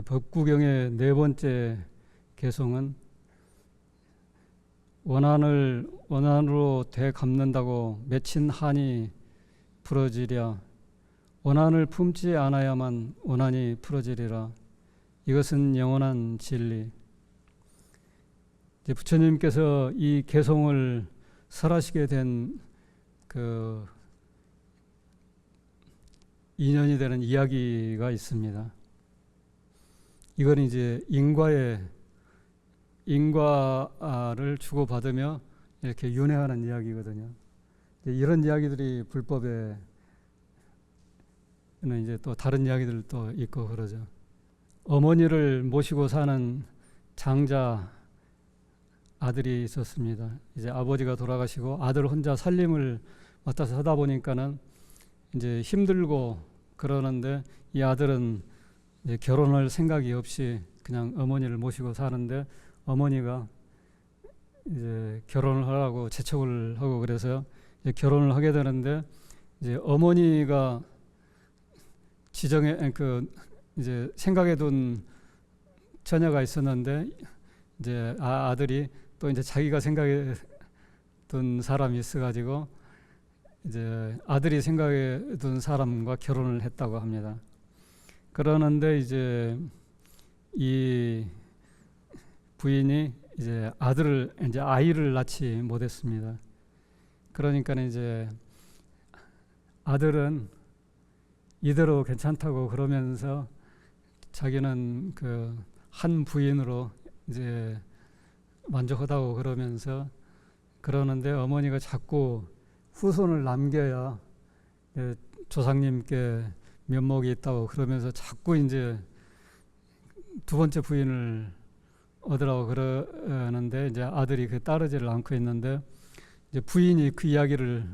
법구경의 네 번째 개송은 원한을 원한으로 되갚는다고 맺힌 한이 풀어지랴. 원한을 품지 않아야만 원한이 풀어지리라. 이것은 영원한 진리. 이제 부처님께서 이 개송을 설하시게 된 그 인연이 되는 이야기가 있습니다. 이건 이제 인과를 주고받으며 이렇게 윤회하는 이야기거든요. 이런 이야기들이 불법에는 이제 또 다른 이야기들도 있고 그러죠. 어머니를 모시고 사는 장자 아들이 있었습니다. 이제 아버지가 돌아가시고 아들 혼자 살림을 맡아서 하다 보니까는 이제 힘들고 그러는데 이 아들은 이제 결혼할 생각이 없이 그냥 어머니를 모시고 사는데 어머니가 이제 결혼을 하라고 재촉을 하고 그래서 이제 결혼을 하게 되는데 이제 어머니가 이제 생각해 둔 처녀가 있었는데 이제 아들이 또 이제 자기가 생각해 둔 사람이 있어가지고 이제 아들이 생각해 둔 사람과 결혼을 했다고 합니다. 그러는데 이제 이 부인이 이제 아이를 낳지 못했습니다. 그러니까 이제 아들은 이대로 괜찮다고 그러면서 자기는 그 한 부인으로 이제 만족하다고 그러는데 어머니가 자꾸 후손을 남겨야 조상님께 면목이 있다고 그러면서 자꾸 이제 두 번째 부인을 얻으라고 그러는데 이제 아들이 그 따르지를 않고 있는데 이제 부인이 그 이야기를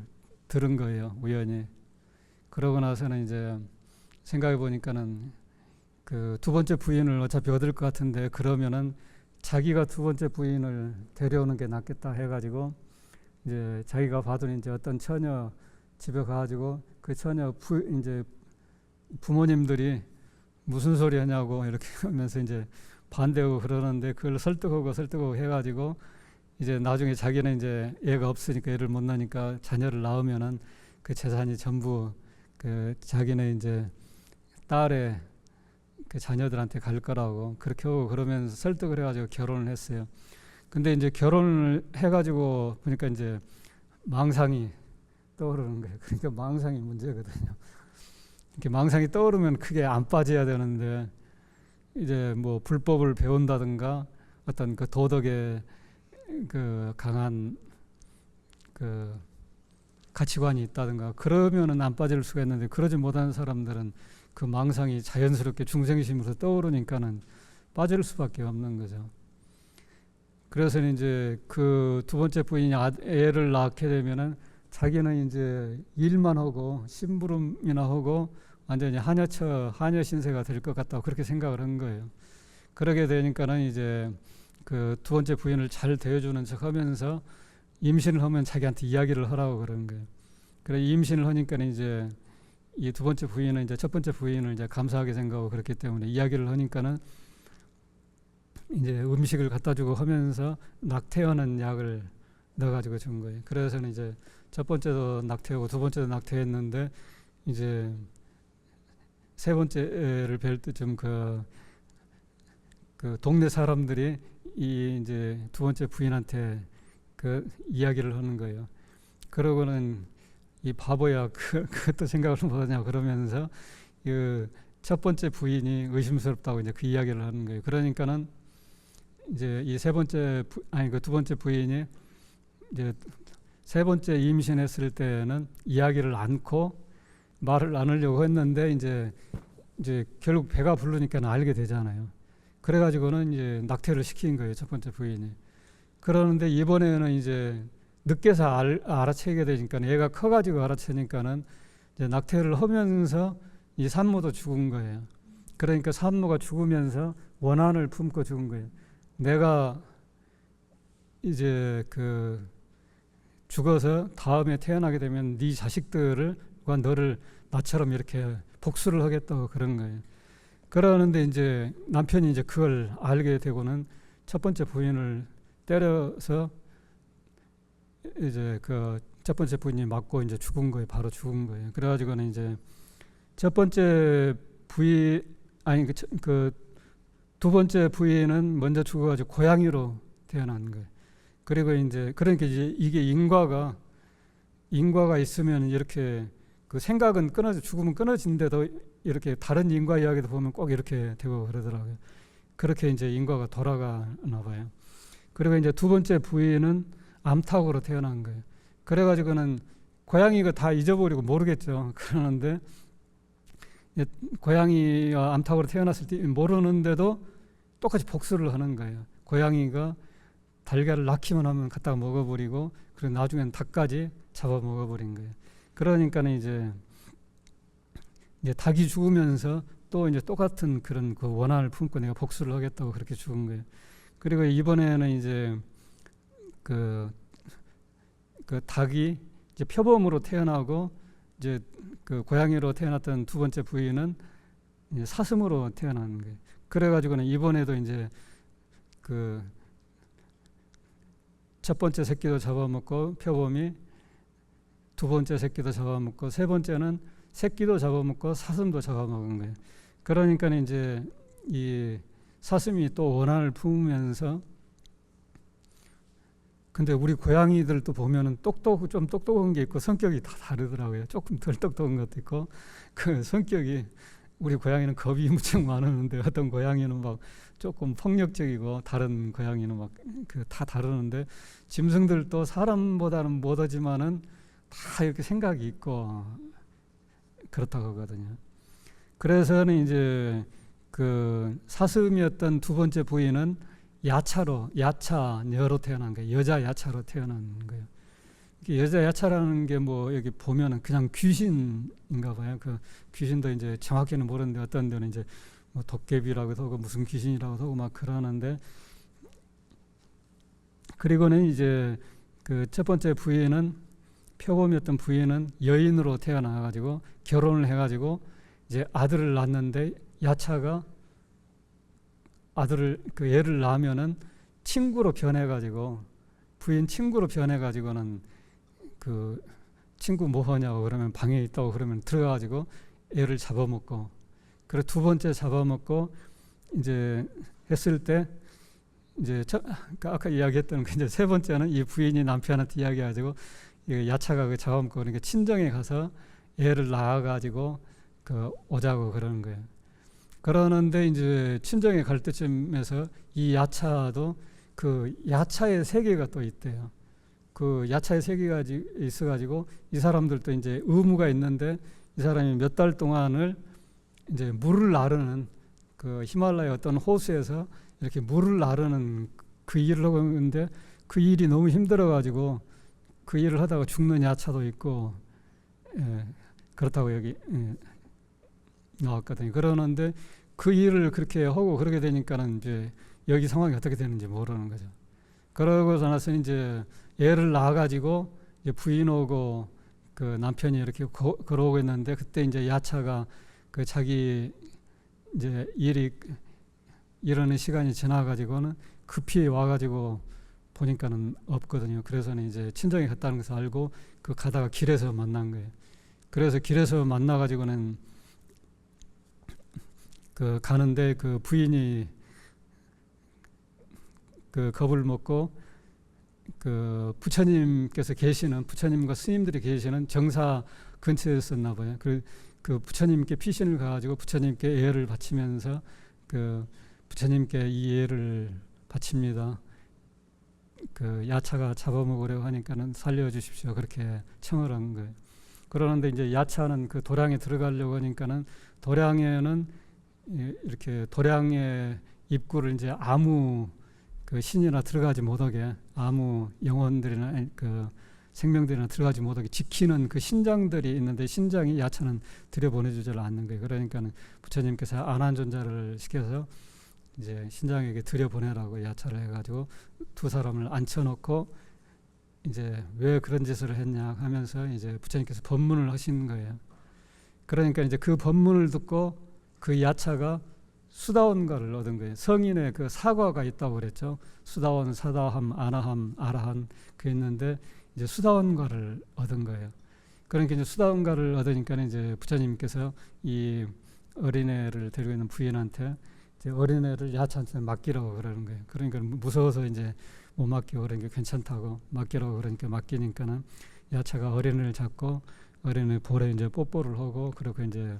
들은 거예요, 우연히. 그러고 나서는 이제 생각해 보니까는 그 두 번째 부인을 어차피 얻을 것 같은데 그러면은 자기가 두 번째 부인을 데려오는 게 낫겠다 해가지고 이제 자기가 봐둔 이제 어떤 처녀 집에 가가지고 그 처녀 이제 부모님들이 무슨 소리 하냐고 이렇게 하면서 이제 반대하고 그러는데 그걸 설득하고 해가지고 이제 나중에 자기는 이제 애가 없으니까 애를 못 낳으니까 자녀를 낳으면은 그 재산이 전부 그 자기네 이제 딸의 그 자녀들한테 갈 거라고 그렇게 하고 그러면서 설득을 해가지고 결혼을 했어요. 근데 이제 결혼을 해가지고 보니까 이제 망상이 떠오르는 거예요. 그러니까 망상이 문제거든요. 이렇게 망상이 떠오르면 크게 안 빠져야 되는데 이제 뭐 불법을 배운다든가 어떤 그 도덕의 그 강한 그 가치관이 있다든가 그러면은 안 빠질 수가 있는데 그러지 못하는 사람들은 그 망상이 자연스럽게 중생심으로 떠오르니까는 빠질 수밖에 없는 거죠. 그래서 이제 그 두 번째 부인이 애를 낳게 되면은 자기는 이제 일만 하고 심부름이나 하고 완전히 하녀 신세가 될 것 같다고 그렇게 생각을 한 거예요. 그러게 되니까는 이제 그 두 번째 부인을 잘 대해주는 척 하면서 임신을 하면 자기한테 이야기를 하라고 그러는 거예요. 그래 임신을 하니까 이제 이 두 번째 부인은 이제 첫 번째 부인을 이제 감사하게 생각하고 그렇기 때문에 이야기를 하니까는 이제 음식을 갖다 주고 하면서 낙태하는 약을 넣어가지고 준 거예요. 그래서는 이제 첫 번째도 낙태하고 두 번째도 낙태했는데 이제 세 번째를 뵐 때쯤 그 동네 사람들이 이 이제 두 번째 부인한테 그 이야기를 하는 거예요. 그러고는 이 바보야 그것도 생각을 못하냐 그러면서 그 첫 번째 부인이 의심스럽다고 이제 그 이야기를 하는 거예요. 그러니까는 이제 이 그 두 번째 부인이 이제 세 번째 임신했을 때는 이야기를 않고 말을 나누려고 했는데 이제 결국 배가 부르니까 알게 되잖아요. 그래가지고는 이제 낙태를 시킨 거예요, 첫 번째 부인이. 그러는데 이번에는 이제 늦게서 알아채게 되니까 애가 커가지고 알아채니까는 이제 낙태를 하면서 이 산모도 죽은 거예요. 그러니까 산모가 죽으면서 원한을 품고 죽은 거예요. 내가 이제 그 죽어서 다음에 태어나게 되면 네 자식들과 너를 나처럼 이렇게 복수를 하겠다고 그런 거예요. 그러는데 이제 남편이 이제 그걸 알게 되고는 첫 번째 부인을 때려서 이제 그 첫 번째 부인이 맞고 이제 죽은 거예요. 바로 죽은 거예요. 그래가지고는 이제 첫 번째 부인 아니 그 두 번째 부인은 먼저 죽어가지고 고양이로 태어난 거예요. 그리고 이제 그러니까 이제 이게 인과가 있으면 이렇게 그 생각은 끊어져 죽으면 끊어진데도 이렇게 다른 인과 이야기도 보면 꼭 이렇게 되고 그러더라고요. 그렇게 이제 인과가 돌아가나 봐요. 그리고 이제 두 번째 부인은 암탉으로 태어난 거예요. 그래가지고는 고양이가 다 잊어버리고 모르겠죠. 그러는데 고양이와 암탉으로 태어났을 때 모르는데도 똑같이 복수를 하는 거예요. 고양이가 달걀을 낳기만 하면 갖다가 먹어버리고 그리고 나중엔 닭까지 잡아 먹어버린 거예요. 그러니까는 이제 닭이 죽으면서 또 이제 똑같은 그런 그 원한을 품고 내가 복수를 하겠다고 그렇게 죽은 거예요. 그리고 이번에는 이제 그 닭이 이제 표범으로 태어나고 이제 그 고양이로 태어났던 두 번째 부인은 이제 사슴으로 태어난 거예요. 그래가지고는 이번에도 이제 그 첫 번째 새끼도 잡아먹고 표범이 두 번째 새끼도 잡아먹고 세 번째는 새끼도 잡아먹고 사슴도 잡아먹은 거예요. 그러니까 이제 이 사슴이 또 원한을 품으면서 근데 우리 고양이들도 보면은 좀 똑똑한 게 있고 성격이 다 다르더라고요. 조금 덜 똑똑한 것도 있고 그 성격이 우리 고양이는 겁이 무척 많았는데 어떤 고양이는 막 조금 폭력적이고 다른 고양이는 막 그 다 다르는데 짐승들도 사람보다는 못하지만은 다 이렇게 생각이 있고 그렇다고 하거든요. 그래서는 이제 그 사슴이었던 두 번째 부인은 야차녀로 태어난 거예요. 여자 야차로 태어난 거예요. 여자 야차라는 게 뭐 여기 보면은 그냥 귀신인가 봐요. 그 귀신도 이제 정확히는 모르는데 어떤 데는 이제 뭐 도깨비라고도 하고 무슨 귀신이라고도 하고 막 그러는데 그리고는 이제 그 첫 번째 부인은 표범이었던 부인은 여인으로 태어나가지고 결혼을 해가지고 이제 아들을 낳았는데 야차가 아들을 그 애를 낳으면은 친구로 변해가지고 부인 친구로 변해가지고는 그 친구 뭐 하냐고 그러면 방에 있다고 그러면 들어가가지고 애를 잡아먹고 그리고 두 번째 잡아먹고 이제 했을 때 이제 아까 이야기했던 그 이제 세 번째는 이 부인이 남편한테 이야기해가지고 야차가 그 잡아먹고 그러니까 친정에 가서 애를 낳아가지고 그 오자고 그러는 거예요. 그러는데 이제 친정에 갈 때쯤에서 이 야차도 그 야차의 세계가 또 있대요. 그 야차의 세계가 있어가지고 이 사람들도 이제 의무가 있는데 이 사람이 몇 달 동안을 이제 물을 나르는 그 히말라야 어떤 호수에서 이렇게 물을 나르는 그 일을 하고 있는데 그 일이 너무 힘들어가지고 그 일을 하다가 죽는 야차도 있고 그렇다고 여기 나왔거든요. 그러는데 그 일을 그렇게 하고 그러게 되니까는 이제 여기 상황이 어떻게 되는지 모르는 거죠. 그러고 나서 이제 애를 낳아가지고 이제 부인하고 그 남편이 이렇게 걸어오고 있는데 그때 이제 야차가 그 자기 이제 일이 이러는 시간이 지나가지고는 급히 와가지고 보니까는 없거든요. 그래서는 이제 친정에 갔다는 것을 알고 그 가다가 길에서 만난 거예요. 그래서 길에서 만나가지고는 그 가는데 그 부인이 그 겁을 먹고 그 부처님께서 계시는 부처님과 스님들이 계시는 정사 근처였었나 봐요. 그 부처님께 피신을 가가지고 부처님께 예를 바치면서 그 부처님께 이 예를 바칩니다. 그 야차가 잡아먹으려고 하니까는 살려주십시오. 그렇게 청을 한 거예요. 그러는데 이제 야차는 그 도량에 들어가려고 하니까는 도량에는 이렇게 도량의 입구를 이제 아무 그 신이나 들어가지 못하게 아무 영혼들이나 그 생명들이나 들어가지 못하게 지키는 그 신장들이 있는데 신장이 야차는 들여보내주지 않는 거예요. 그러니까는 부처님께서 안한존자를 시켜서 이제 신장에게 들여보내라고 야차를 해가지고 두 사람을 앉혀놓고 이제 왜 그런 짓을 했냐 하면서 이제 부처님께서 법문을 하신 거예요. 그러니까 이제 그 법문을 듣고 그 야차가 수다원가를 얻은 거예요. 성인의 그 사과가 있다고 그랬죠. 수다원, 사다함, 아나함, 아라한 그 있는데 이제 수다원가를 얻은 거예요. 그러니까 이제 수다원가를 얻으니까 이제 부처님께서 이 어린애를 데리고 있는 부인한테 이제 어린애를 야차한테 맡기라고 그러는 거예요. 그러니까 무서워서 이제 못 맡기고 그러니까 괜찮다고 맡기라고 그러니까 맡기니까는 야차가 어린애를 잡고 어린애 볼에 이제 뽀뽀를 하고 그리고 이제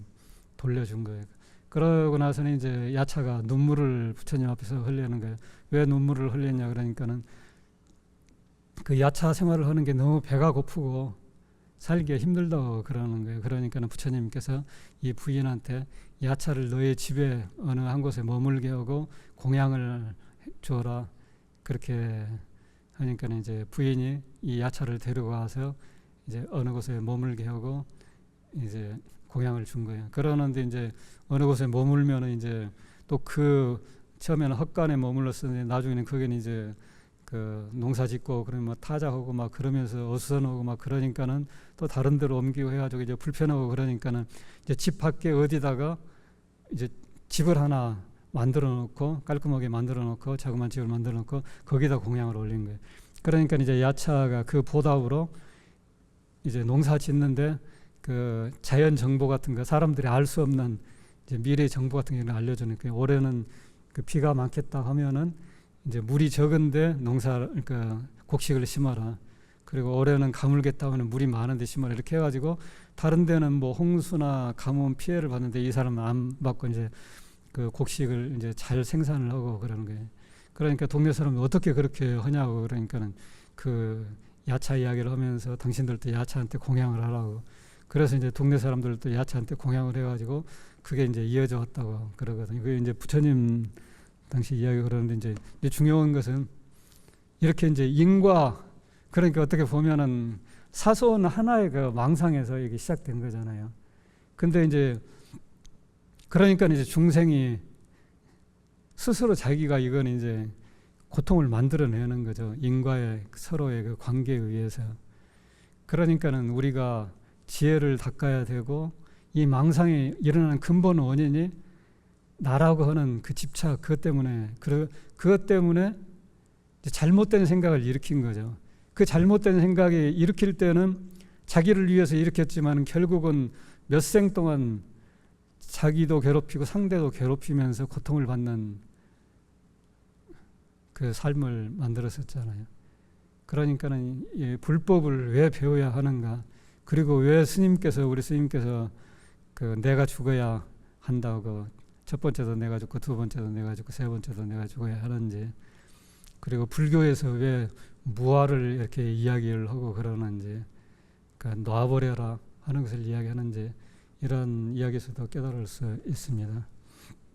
돌려준 거예요. 그러고 나서는 이제 야차가 눈물을 부처님 앞에서 흘리는 거예요. 왜 눈물을 흘리냐 그러니까는 그 야차 생활을 하는 게 너무 배가 고프고 살기가 힘들다고 그러는 거예요. 그러니까는 부처님께서 이 부인한테 야차를 너의 집에 어느 한 곳에 머물게 하고 공양을 주어라. 그렇게 하니까 이제 부인이 이 야차를 데리고 와서 이제 어느 곳에 머물게 하고 이제 공양을 준 거예요. 그러는데 이제 어느 곳에 머물면은 이제 또 그 처음에는 헛간에 머물렀었는데 나중에는 거기는 이제 그 농사 짓고 그러면 뭐 타자하고 막 그러면서 어수선하고 막 그러니까는 또 다른 데로 옮기고 해가지고 이제 불편하고 그러니까는 이제 집 밖에 어디다가 이제 집을 하나 만들어 놓고 깔끔하게 만들어 놓고 자그마한 집을 만들어 놓고 거기다 공양을 올린 거예요. 그러니까 이제 야차가 그 보답으로 이제 농사 짓는데 그 자연 정보 같은 거 사람들이 알 수 없는 이제 미래 정보 같은 걸 알려주니까 올해는 그 비가 많겠다 하면은 이제 물이 적은데 농사 그러니까 곡식을 심어라. 그리고 올해는 가물겠다 하면 물이 많은데 심어라. 이렇게 해가지고 다른 데는 뭐 홍수나 가뭄 피해를 받는데 이 사람은 안 받고 이제 그 곡식을 이제 잘 생산을 하고 그러는 거예요. 그러니까 동네 사람이 어떻게 그렇게 하냐고 그러니까는 그 야차 이야기를 하면서 당신들도 야차한테 공양을 하라고. 그래서 이제 동네 사람들도 야차한테 공양을 해가지고 그게 이제 이어져 왔다고 그러거든요. 그게 이제 부처님 당시 이야기 그러는데 이제 중요한 것은 이렇게 이제 인과 그러니까 어떻게 보면은 사소한 하나의 그 망상에서 이게 시작된 거잖아요. 근데 이제 그러니까 이제 중생이 스스로 자기가 이건 이제 고통을 만들어내는 거죠. 인과의 서로의 그 관계에 의해서. 그러니까는 우리가 지혜를 닦아야 되고 이 망상이 일어나는 근본 원인이 나라고 하는 그 집착 그것 때문에 이제 잘못된 생각을 일으킨 거죠. 그 잘못된 생각이 일으킬 때는 자기를 위해서 일으켰지만 결국은 몇 생 동안 자기도 괴롭히고 상대도 괴롭히면서 고통을 받는 그 삶을 만들었었잖아요. 그러니까는 이 불법을 왜 배워야 하는가? 그리고 왜 우리 스님께서 그 내가 죽어야 한다고 첫 번째도 내가 죽고 두 번째도 내가 죽고 세 번째도 내가 죽어야 하는지, 그리고 불교에서 왜 무아를 이렇게 이야기를 하고 그러는지, 그러니까 놔버려라 하는 것을 이야기하는지 이런 이야기에서도 깨달을 수 있습니다.